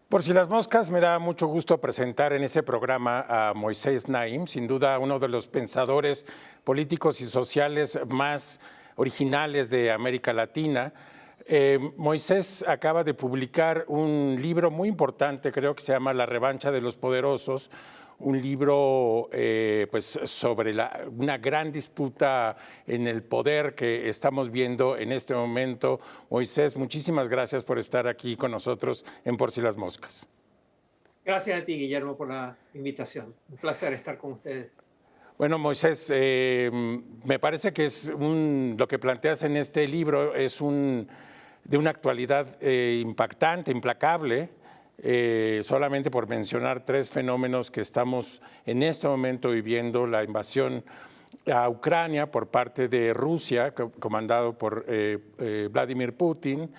Por si las moscas, me da mucho gusto presentar en ese programa a Moisés Naim, sin duda uno de los pensadores políticos y sociales más originales de América Latina. Moisés acaba de publicar un libro muy importante, creo que se llama La revancha de los poderosos, un libro pues sobre una gran disputa en el poder que estamos viendo en este momento. Moisés, muchísimas gracias por estar aquí con nosotros en Por si las moscas. Gracias a ti, Guillermo, por la invitación. Un placer estar con ustedes. Bueno, Moisés, me parece que lo que planteas en este libro es de una actualidad impactante, implacable. Solamente por mencionar tres fenómenos que estamos en este momento viviendo: la invasión a Ucrania por parte de Rusia, comandado por Vladimir Putin,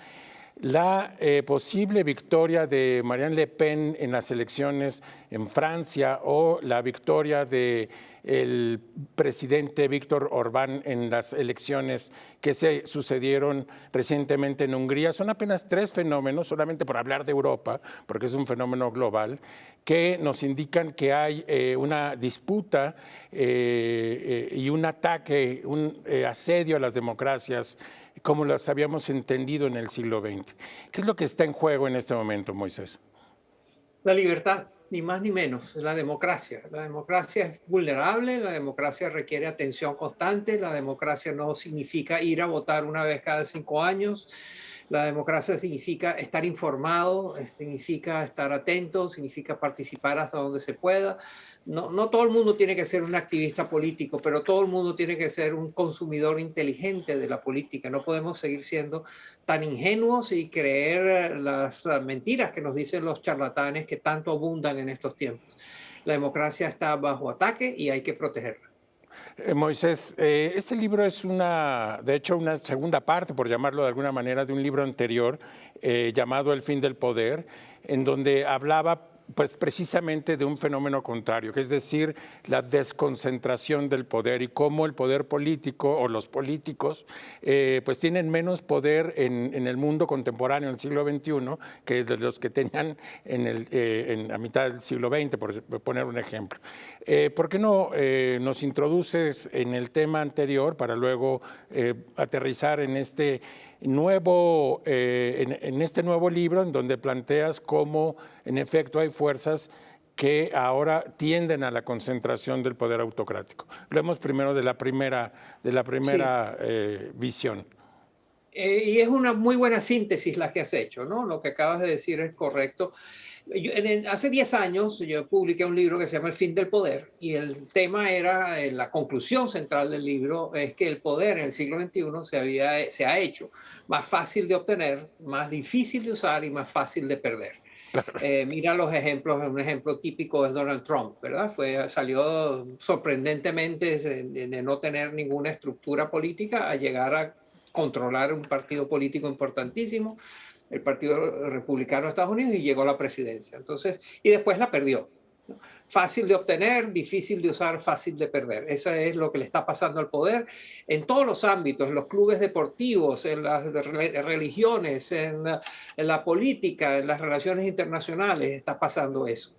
la posible victoria de Marine Le Pen en las elecciones en Francia o la victoria del presidente Víctor Orbán en las elecciones que se sucedieron recientemente en Hungría. Son apenas tres fenómenos, solamente por hablar de Europa, porque es un fenómeno global, que nos indican que hay una disputa y un ataque, un asedio a las democracias como las habíamos entendido en el siglo XX. ¿Qué es lo que está en juego en este momento, Moisés? La libertad, ni más ni menos, es la democracia. La democracia es vulnerable, la democracia requiere atención constante, la democracia no significa ir a votar una vez cada 5 años. La democracia significa estar informado, significa estar atento, significa participar hasta donde se pueda. No todo el mundo tiene que ser un activista político, pero todo el mundo tiene que ser un consumidor inteligente de la política. No podemos seguir siendo tan ingenuos y creer las mentiras que nos dicen los charlatanes que tanto abundan en estos tiempos. La democracia está bajo ataque y hay que protegerla. Moisés, este libro es de hecho, una segunda parte, por llamarlo de alguna manera, de un libro anterior llamado El fin del poder, en donde hablaba pues precisamente de un fenómeno contrario, que es decir, la desconcentración del poder y cómo el poder político o los políticos pues tienen menos poder en el mundo contemporáneo, en el siglo XXI, que de los que tenían en la mitad del siglo XX, por poner un ejemplo. ¿Por qué no nos introduces en el tema anterior para luego aterrizar en este en este nuevo libro, en donde planteas cómo en efecto hay fuerzas que ahora tienden a la concentración del poder autocrático? Hablemos primero de la primera Sí. visión. Y es una muy buena síntesis la que has hecho, ¿no? Lo que acabas de decir es correcto. Hace 10 años yo publiqué un libro que se llama El fin del poder y el tema era, la conclusión central del libro es que el poder en el siglo XXI se ha hecho más fácil de obtener, más difícil de usar y más fácil de perder. Mira los ejemplos, un ejemplo típico es Donald Trump, ¿verdad? Salió sorprendentemente de no tener ninguna estructura política a llegar a controlar un partido político importantísimo, el Partido Republicano de Estados Unidos, y llegó a la presidencia. Entonces, y después la perdió, ¿no? Fácil de obtener, difícil de usar, fácil de perder. Eso es lo que le está pasando al poder en todos los ámbitos, en los clubes deportivos, en las religiones, en la política, en las relaciones internacionales, está pasando eso.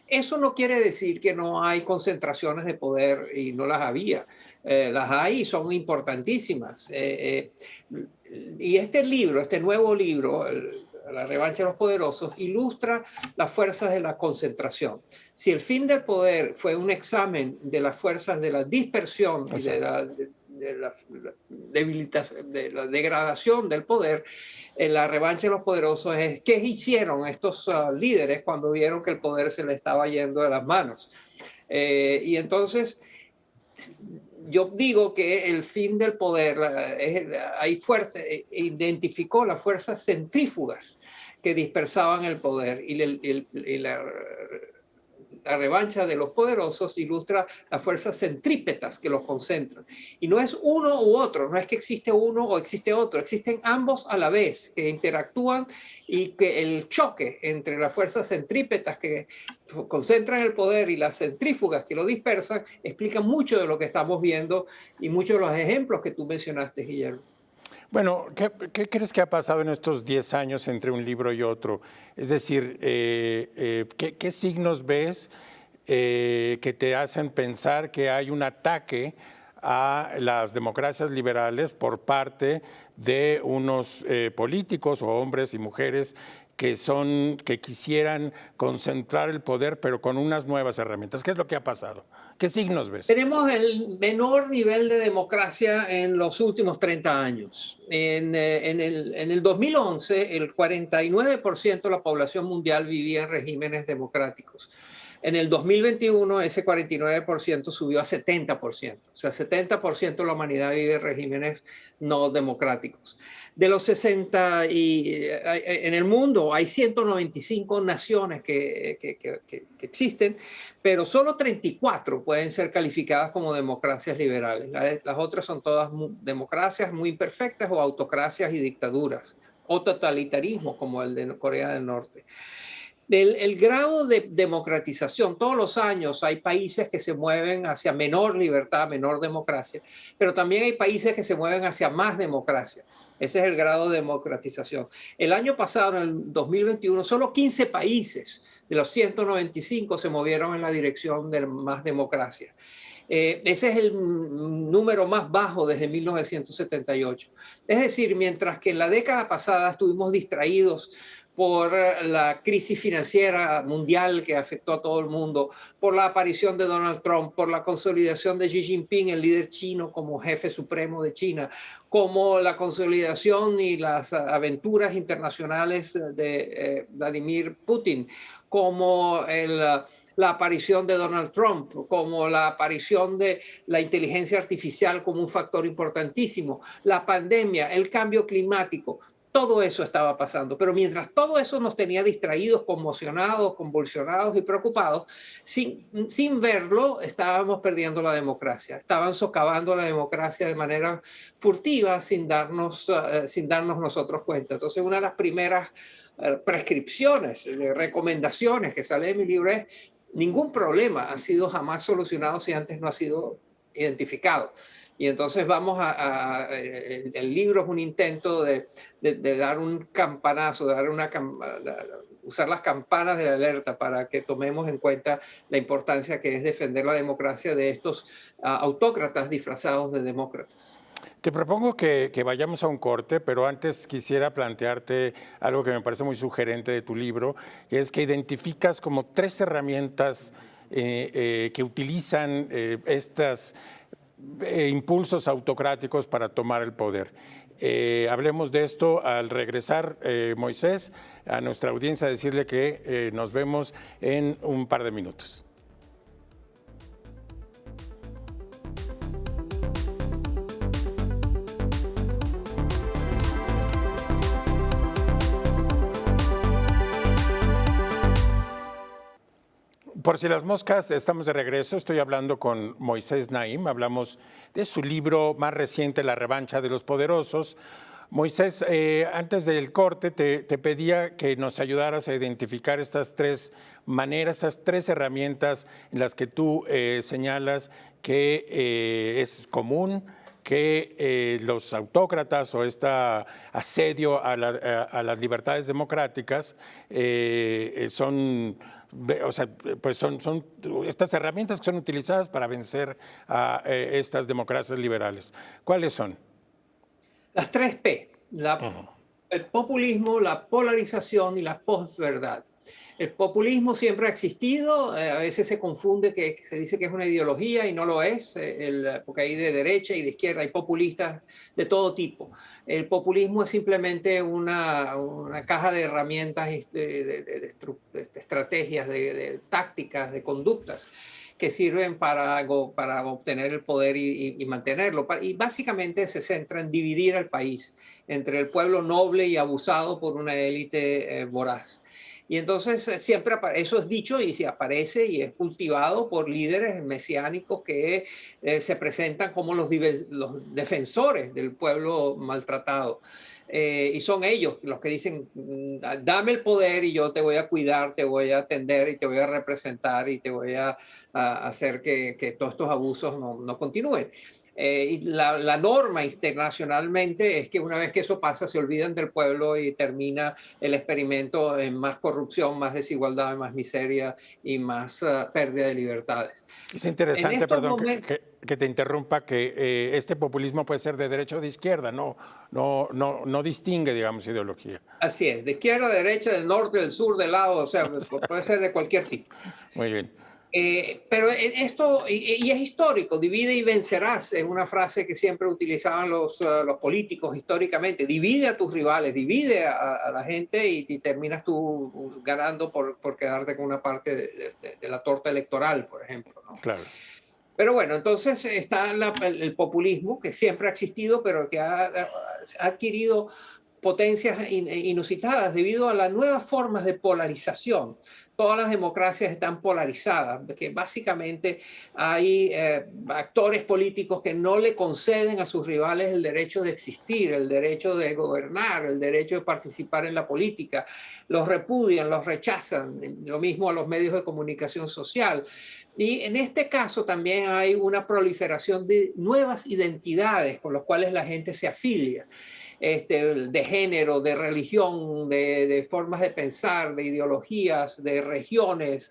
Eso no quiere decir que no hay concentraciones de poder y no las había. Las hay, son importantísimas. Y este libro, este nuevo libro, La revancha de los poderosos, ilustra las fuerzas de la concentración. Si el fin del poder fue un examen de las fuerzas de la dispersión y Exacto. de la degradación del poder, en la revancha de los poderosos es qué hicieron estos líderes cuando vieron que el poder se le estaba yendo de las manos. Y entonces yo digo que el fin del poder, hay fuerza, identificó las fuerzas centrífugas que dispersaban el poder y la revancha de los poderosos ilustra las fuerzas centrípetas que los concentran. Y no es uno u otro, no es que existe uno o existe otro, existen ambos a la vez que interactúan y que el choque entre las fuerzas centrípetas que concentran el poder y las centrífugas que lo dispersan explica mucho de lo que estamos viendo y muchos de los ejemplos que tú mencionaste, Guillermo. Bueno, ¿qué crees que ha pasado en estos 10 años entre un libro y otro? Es decir, ¿qué signos ves que te hacen pensar que hay un ataque a las democracias liberales por parte de unos políticos o hombres y mujeres que quisieran concentrar el poder, pero con unas nuevas herramientas? ¿Qué es lo que ha pasado? ¿Qué signos ves? Tenemos el menor nivel de democracia en los últimos 30 años. En el 2011, el 49% de la población mundial vivía en regímenes democráticos. En el 2021, ese 49% subió a 70%. O sea, 70% de la humanidad vive en regímenes no democráticos. De los 60 en el mundo hay 195 naciones que existen, pero solo 34 pueden ser calificadas como democracias liberales. Las otras son todas democracias muy imperfectas o autocracias y dictaduras, o totalitarismo como el de Corea del Norte. El grado de democratización, todos los años hay países que se mueven hacia menor libertad, menor democracia, pero también hay países que se mueven hacia más democracia. Ese es el grado de democratización. El año pasado, en el 2021, solo 15 países de los 195 se movieron en la dirección de más democracia. Ese es el número más bajo desde 1978. Es decir, mientras que en la década pasada estuvimos distraídos por la crisis financiera mundial que afectó a todo el mundo, por la aparición de Donald Trump, por la consolidación de Xi Jinping, el líder chino, como jefe supremo de China, como la consolidación y las aventuras internacionales de Vladimir Putin, como la aparición de Donald Trump, como la aparición de la inteligencia artificial como un factor importantísimo, la pandemia, el cambio climático. Todo eso estaba pasando, pero mientras todo eso nos tenía distraídos, conmocionados, convulsionados y preocupados, sin verlo, estábamos perdiendo la democracia. Estaban socavando la democracia de manera furtiva, sin darnos nosotros cuenta. Entonces, una de las primeras prescripciones, recomendaciones que sale de mi libro es: ningún problema ha sido jamás solucionado si antes no ha sido identificado. Y entonces el libro es un intento de dar un campanazo, usar las campanas de la alerta para que tomemos en cuenta la importancia que es defender la democracia de estos autócratas disfrazados de demócratas. Te propongo que vayamos a un corte, pero antes quisiera plantearte algo que me parece muy sugerente de tu libro, que es que identificas como 3 herramientas que utilizan estos impulsos autocráticos para tomar el poder. Hablemos de esto al regresar, Moisés, a nuestra audiencia decirle que nos vemos en un par de minutos. Por si las moscas, estamos de regreso. Estoy hablando con Moisés Naim. Hablamos de su libro más reciente, La revancha de los poderosos. Moisés, antes del corte te pedía que nos ayudaras a identificar estas 3 maneras, estas 3 herramientas en las que tú señalas que es común que los autócratas o este asedio a las libertades democráticas son estas herramientas que son utilizadas para vencer a estas democracias liberales. ¿Cuáles son? Las 3 P, el populismo, la polarización y la posverdad. El populismo siempre ha existido, a veces se confunde que se dice que es una ideología y no lo es, porque hay de derecha y de izquierda, hay populistas de todo tipo. El populismo es simplemente una caja de herramientas, de estrategias, de tácticas, de conductas que sirven para obtener el poder y mantenerlo. Y básicamente se centra en dividir al país entre el pueblo noble y abusado por una élite voraz. Y entonces siempre eso es dicho y se aparece y es cultivado por líderes mesiánicos que se presentan como los defensores del pueblo maltratado. Y son ellos los que dicen: dame el poder y yo te voy a cuidar, te voy a atender y te voy a representar y te voy a hacer que todos estos abusos no continúen. Y la norma internacionalmente es que una vez que eso pasa, se olvidan del pueblo y termina el experimento en más corrupción, más desigualdad, más miseria y más pérdida de libertades. Es En interesante, estos perdón, momentos, que te interrumpa, que este populismo puede ser de derecha o de izquierda, no distingue, digamos, ideología. así es, de izquierda, de derecha, del norte, del sur, del lado, o sea, puede ser de cualquier tipo. Muy bien. Pero esto, y es histórico, divide y vencerás, es una frase que siempre utilizaban los políticos históricamente, divide a tus rivales, divide a la gente y terminas tú ganando por quedarte con una parte de la torta electoral, por ejemplo, ¿no? Claro. Pero bueno, entonces está el populismo, que siempre ha existido, pero que ha adquirido potencias inusitadas debido a las nuevas formas de polarización. Todas las democracias están polarizadas, que básicamente hay actores políticos que no le conceden a sus rivales el derecho de existir, el derecho de gobernar, el derecho de participar en la política. Los repudian, los rechazan, lo mismo a los medios de comunicación social. Y en este caso también hay una proliferación de nuevas identidades con las cuales la gente se afilia, de género, de religión, de formas de pensar, de ideologías, de regiones,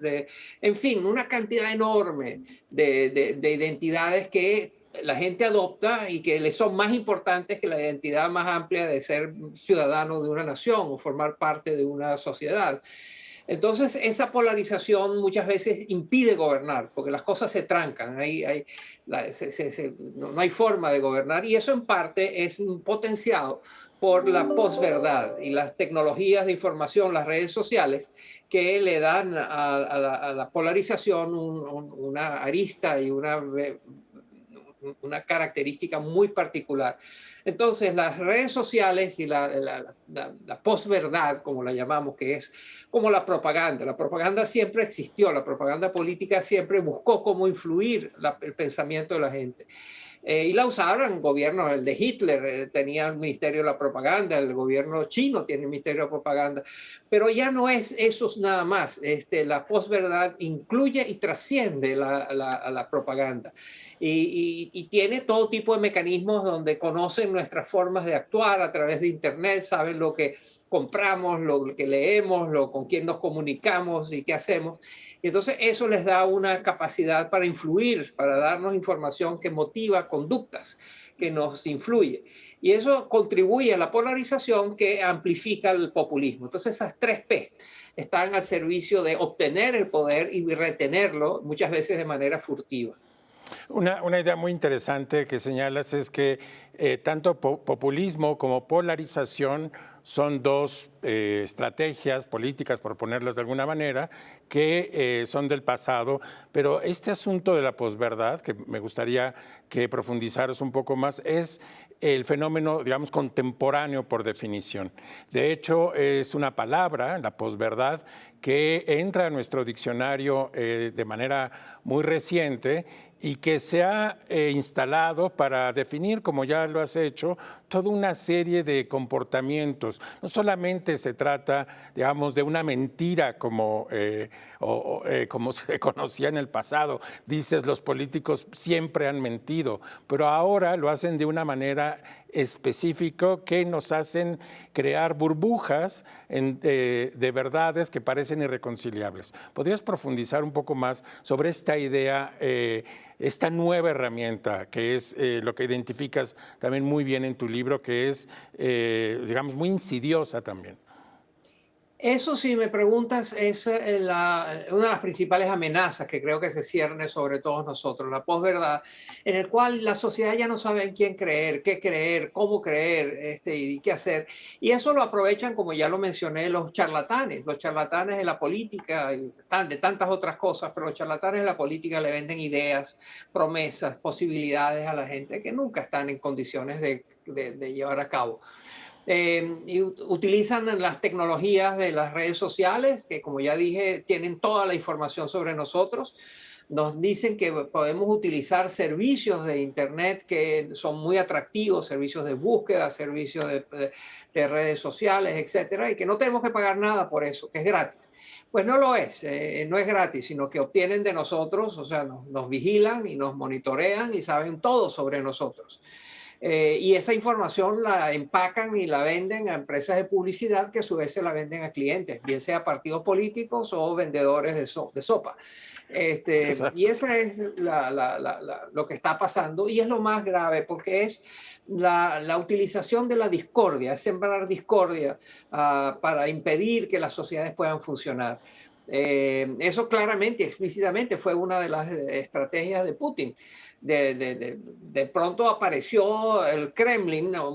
en fin, una cantidad enorme de identidades que la gente adopta y que le son más importantes que la identidad más amplia de ser ciudadano de una nación o formar parte de una sociedad. Entonces, esa polarización muchas veces impide gobernar, porque las cosas se trancan, no hay forma de gobernar, y eso en parte es potenciado por la posverdad y las tecnologías de información, las redes sociales, que le dan a la polarización una arista y una característica muy particular. Entonces, las redes sociales y la posverdad, como la llamamos, que es como la propaganda siempre existió, la propaganda política siempre buscó cómo influir el pensamiento de la gente. Y la usaron gobiernos, el de Hitler tenía el Ministerio de la Propaganda, el gobierno chino tiene el Ministerio de Propaganda, pero ya no es eso nada más. La posverdad incluye y trasciende la propaganda. Y tiene todo tipo de mecanismos donde conocen nuestras formas de actuar a través de Internet, saben lo que compramos, lo que leemos, con quién nos comunicamos y qué hacemos. Y entonces eso les da una capacidad para influir, para darnos información que motiva conductas, que nos influye. Y eso contribuye a la polarización que amplifica el populismo. Entonces esas tres P están al servicio de obtener el poder y retenerlo muchas veces de manera furtiva. Una idea muy interesante que señalas es que tanto populismo como polarización son dos estrategias políticas, por ponerlas de alguna manera, que son del pasado, pero este asunto de la posverdad, que me gustaría que profundizaras un poco más, es el fenómeno, digamos, contemporáneo por definición. De hecho, es una palabra, la posverdad, que entra a nuestro diccionario de manera muy reciente y que se ha instalado para definir, como ya lo has hecho, toda una serie de comportamientos. No solamente se trata, digamos, de una mentira como se conocía en el pasado. Dices, los políticos siempre han mentido, pero ahora lo hacen de una manera específica que nos hacen crear burbujas de verdades que parecen irreconciliables. ¿Podrías profundizar un poco más sobre esta idea, esta nueva herramienta, que es lo que identificas también muy bien en tu libro, que es, digamos, muy insidiosa también? Eso, si me preguntas, es una de las principales amenazas que creo que se cierne sobre todos nosotros, la posverdad, en el cual la sociedad ya no sabe en quién creer, cómo creer y qué hacer. Y eso lo aprovechan, como ya lo mencioné, los charlatanes de la política y de tantas otras cosas, pero los charlatanes de la política le venden ideas, promesas, posibilidades a la gente que nunca están en condiciones de llevar a cabo. Y utilizan las tecnologías de las redes sociales, que como ya dije, tienen toda la información sobre nosotros. Nos dicen que podemos utilizar servicios de Internet que son muy atractivos, servicios de búsqueda, servicios de redes sociales, etcétera, y que no tenemos que pagar nada por eso, que es gratis. Pues no lo es, no es gratis, sino que obtienen de nosotros, o sea, nos vigilan y nos monitorean y saben todo sobre nosotros. Y esa información la empacan y la venden a empresas de publicidad que a su vez se la venden a clientes, bien sea partidos políticos o vendedores de sopa. Y Exacto. esa es lo que está pasando y es lo más grave porque es la utilización de la discordia, es sembrar discordia para impedir que las sociedades puedan funcionar. Eso claramente, explícitamente fue una de las estrategias de Putin. De pronto apareció el Kremlin, ¿no?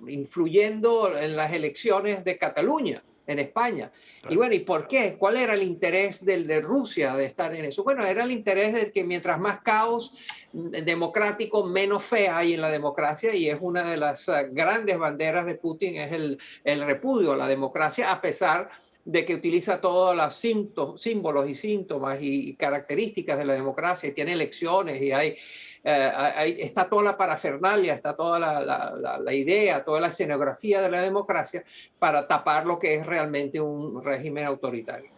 Influyendo en las elecciones de Cataluña, en España. Y bueno, ¿y por qué? ¿Cuál era el interés de Rusia de estar en eso? Bueno, era el interés de que mientras más caos democrático, menos fe hay en la democracia, y es una de las grandes banderas de Putin, es el repudio a la democracia, a pesar de que utiliza todos los símbolos y síntomas y características de la democracia, y tiene elecciones y está toda la parafernalia, está toda la idea, toda la escenografía de la democracia para tapar lo que es realmente un régimen autoritario.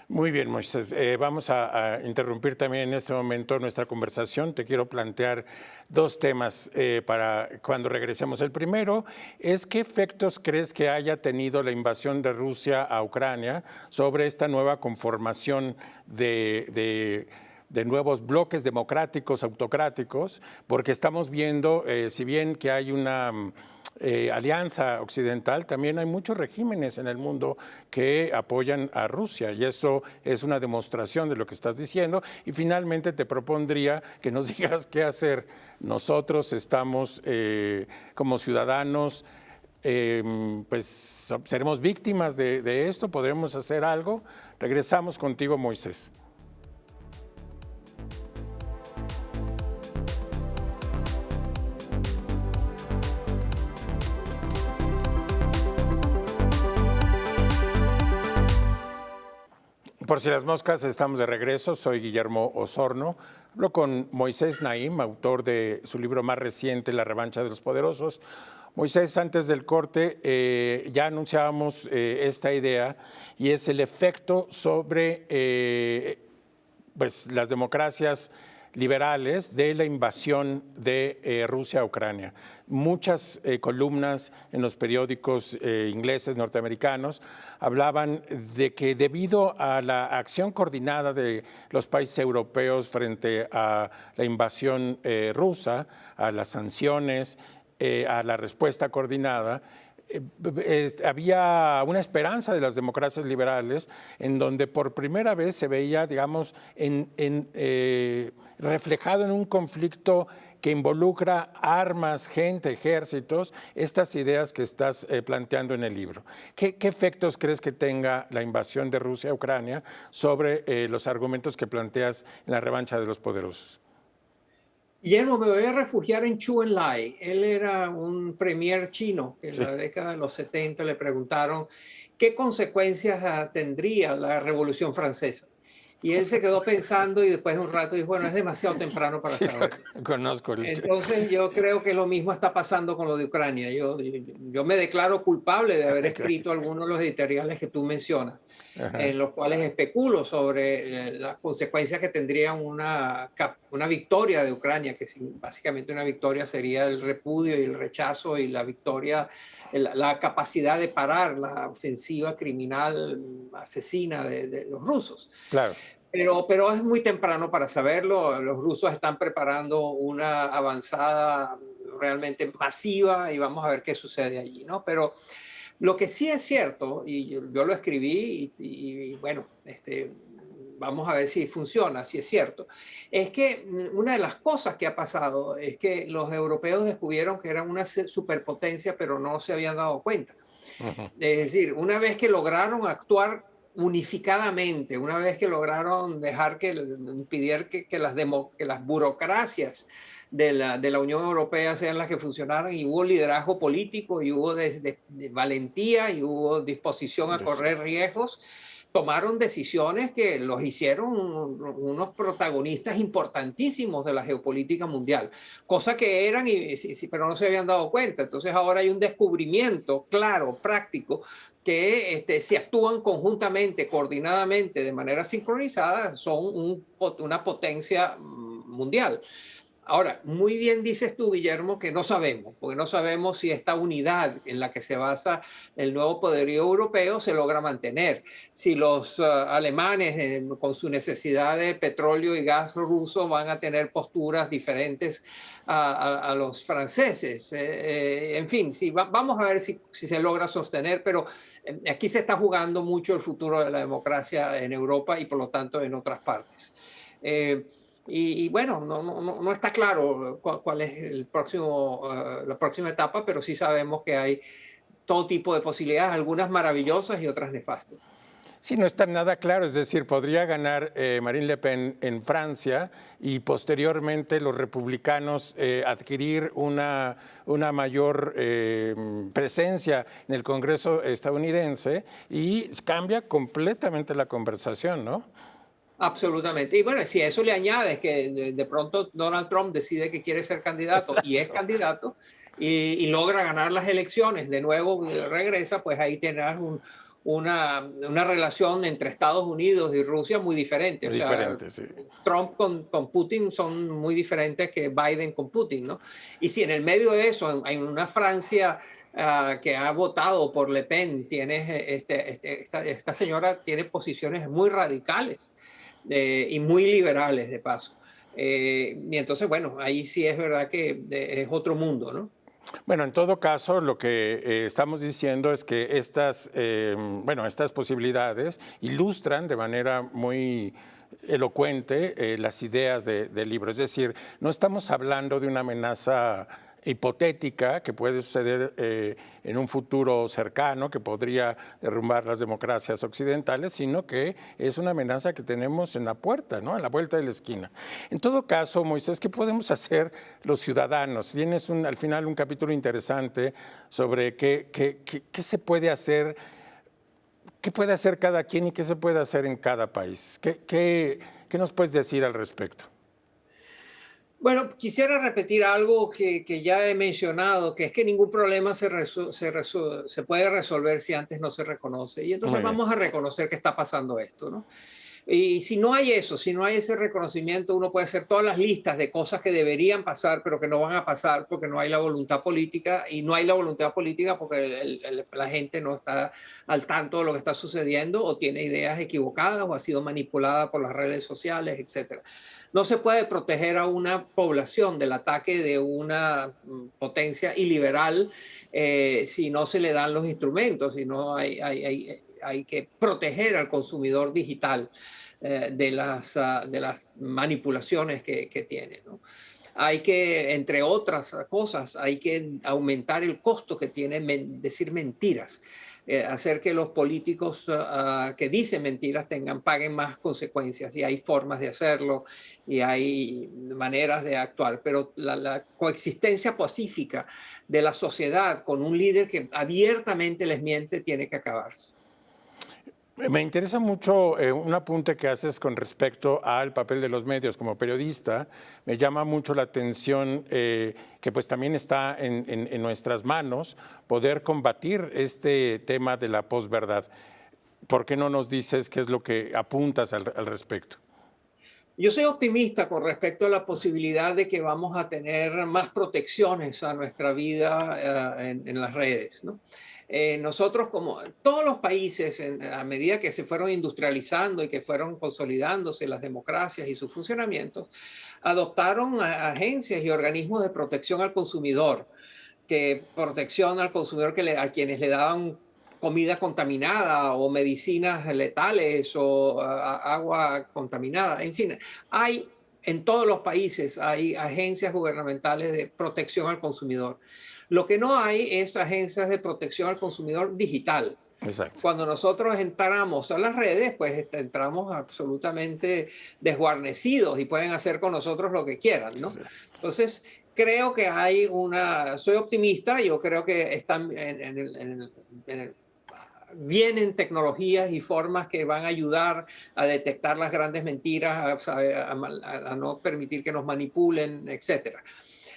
Muy bien, Moisés. Vamos a interrumpir también en este momento nuestra conversación. Te quiero plantear dos temas para cuando regresemos. El primero es qué efectos crees que haya tenido la invasión de Rusia a Ucrania sobre esta nueva conformación de nuevos bloques democráticos, autocráticos, porque estamos viendo, si bien que hay una alianza occidental, también hay muchos regímenes en el mundo que apoyan a Rusia, y eso es una demostración de lo que estás diciendo. Y finalmente te propondría que nos digas qué hacer. Nosotros estamos como ciudadanos, pues seremos víctimas de esto, podremos hacer algo. Regresamos contigo, Moisés. Por si las moscas, estamos de regreso. Soy Guillermo Osorno. Hablo con Moisés Naim, autor de su libro más reciente, La revancha de los poderosos. Moisés, antes del corte ya anunciábamos esta idea, y es el efecto sobre pues, las democracias liberales de la invasión de Rusia a Ucrania. Muchas columnas en los periódicos ingleses, norteamericanos, hablaban de que debido a la acción coordinada de los países europeos frente a la invasión rusa, a las sanciones, a la respuesta coordinada, había una esperanza de las democracias liberales en donde por primera vez se veía, digamos, reflejado en un conflicto que involucra armas, gente, ejércitos, estas ideas que estás planteando en el libro. ¿Qué efectos crees que tenga la invasión de Rusia a Ucrania sobre los argumentos que planteas en La revancha de los poderosos? Guillermo, me voy a refugiar en Chu Enlai. Él era un premier chino que en Sí. la década de los 70 le preguntaron qué consecuencias tendría la Revolución Francesa. Y él se quedó pensando y después de un rato dijo, bueno, es demasiado temprano para Sí, saberlo. conozco. Entonces yo creo que lo mismo está pasando con lo de Ucrania. Yo me declaro culpable de haber escrito algunos de los editoriales que tú mencionas, Ajá. en los cuales especulo sobre las consecuencias que tendría una victoria de Ucrania, que básicamente una victoria sería el repudio y el rechazo, y la victoria, la capacidad de parar la ofensiva criminal asesina de los rusos. Claro. Pero es muy temprano para saberlo. Los rusos están preparando una avanzada realmente masiva y vamos a ver qué sucede allí, ¿no? Pero lo que sí es cierto, y yo lo escribí y bueno, vamos a ver si funciona, si es cierto, es que una de las cosas que ha pasado es que los europeos descubrieron que eran una superpotencia, pero no se habían dado cuenta. Uh-huh. Es decir, una vez que lograron actuar unificadamente, una vez que lograron dejar impedir que las burocracias de la Unión Europea sean las que funcionaran, y hubo liderazgo político, y hubo de valentía, y hubo disposición a Des- correr riesgos. Tomaron decisiones que los hicieron unos protagonistas importantísimos de la geopolítica mundial, cosa que eran, sí, sí, pero no se habían dado cuenta. Entonces ahora hay un descubrimiento claro, práctico, que si actúan conjuntamente, coordinadamente, de manera sincronizada, son una potencia mundial. Ahora, muy bien dices tú, Guillermo, que no sabemos, porque no sabemos si esta unidad en la que se basa el nuevo poderío europeo se logra mantener. Si los alemanes, con su necesidad de petróleo y gas ruso, van a tener posturas diferentes a los franceses. En fin, sí, vamos a ver si se logra sostener, pero aquí se está jugando mucho el futuro de la democracia en Europa y por lo tanto en otras partes. Eh, y bueno, no está claro cuál es la próxima etapa, pero sí sabemos que hay todo tipo de posibilidades, algunas maravillosas y otras nefastas. Sí, no está nada claro, es decir, podría ganar Marine Le Pen en Francia y posteriormente los republicanos adquirir una mayor presencia en el Congreso estadounidense y cambia completamente la conversación, ¿no? Absolutamente. Y bueno, si a eso le añades que de pronto Donald Trump decide que quiere ser candidato y es Exacto. candidato y logra ganar las elecciones, de nuevo regresa, pues ahí tendrás una relación entre Estados Unidos y Rusia muy diferente. O Muy sea, diferente, sí. Trump con Putin son muy diferentes que Biden con Putin, ¿no? Y si en el medio de eso hay una Francia que ha votado por Le Pen, tienes esta señora tiene posiciones muy radicales y muy liberales de paso. Y entonces, bueno, ahí sí es verdad que es otro mundo, ¿no? Bueno, en todo caso, lo que estamos diciendo es que estas posibilidades ilustran de manera muy elocuente las ideas del libro. Es decir, no estamos hablando de una amenaza hipotética que puede suceder en un futuro cercano, que podría derrumbar las democracias occidentales, sino que es una amenaza que tenemos en la puerta, ¿no? A la vuelta de la esquina. En todo caso, Moisés, ¿qué podemos hacer los ciudadanos? Tienes al final un capítulo interesante sobre qué se puede hacer, qué puede hacer cada quien y qué se puede hacer en cada país. ¿Qué nos puedes decir al respecto? Bueno, quisiera repetir algo que ya he mencionado, que es que ningún problema se puede resolver si antes no se reconoce. Y entonces Muy bien. vamos a reconocer que está pasando esto, ¿no? Y si no hay eso, si no hay ese reconocimiento, uno puede hacer todas las listas de cosas que deberían pasar, pero que no van a pasar porque no hay la voluntad política, y no hay la voluntad política porque la gente no está al tanto de lo que está sucediendo o tiene ideas equivocadas o ha sido manipulada por las redes sociales, etcétera. No se puede proteger a una población del ataque de una potencia iliberal si no se le dan los instrumentos, si no hay que proteger al consumidor digital de las manipulaciones que tiene, ¿no? Hay que, entre otras cosas, hay que aumentar el costo que tiene decir mentiras, hacer que los políticos que dicen mentiras paguen más consecuencias, y hay formas de hacerlo y hay maneras de actuar, pero la coexistencia pacífica de la sociedad con un líder que abiertamente les miente tiene que acabarse. Me interesa mucho un apunte que haces con respecto al papel de los medios como periodista. Me llama mucho la atención que pues también está en nuestras manos poder combatir este tema de la posverdad. ¿Por qué no nos dices qué es lo que apuntas al respecto? Yo soy optimista con respecto a la posibilidad de que vamos a tener más protecciones a nuestra vida en las redes, ¿no? Nosotros, como todos los países, a medida que se fueron industrializando y que fueron consolidándose las democracias y sus funcionamientos, adoptaron agencias y organismos de protección al consumidor, que protección al consumidor a quienes le daban comida contaminada o medicinas letales o agua contaminada. En fin, en todos los países hay agencias gubernamentales de protección al consumidor. Lo que no hay es agencias de protección al consumidor digital. Exacto. Cuando nosotros entramos a las redes, pues entramos absolutamente desguarnecidos y pueden hacer con nosotros lo que quieran, ¿no? Sí. Entonces, creo que hay soy optimista, yo creo que están vienen tecnologías y formas que van a ayudar a detectar las grandes mentiras, a no permitir que nos manipulen, etcétera.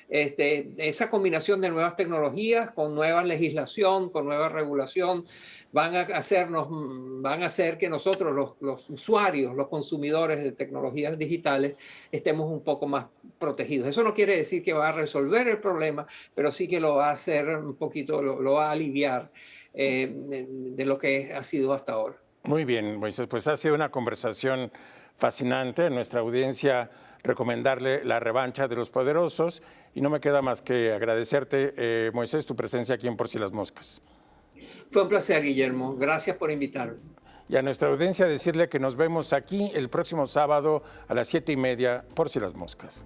Esa combinación de nuevas tecnologías con nueva legislación, con nueva regulación, van a hacer que nosotros, los usuarios, los consumidores de tecnologías digitales, estemos un poco más protegidos. Eso no quiere decir que va a resolver el problema, pero sí que lo va a hacer un poquito, lo va a aliviar de lo que ha sido hasta ahora. Muy bien, Moisés, pues ha sido una conversación fascinante. A nuestra audiencia recomendarle La revancha de los poderosos y no me queda más que agradecerte, Moisés, tu presencia aquí en Por si las moscas. Fue un placer, Guillermo. Gracias por invitarme. Y a nuestra audiencia decirle que nos vemos aquí el próximo sábado a las 7:30 por si las moscas.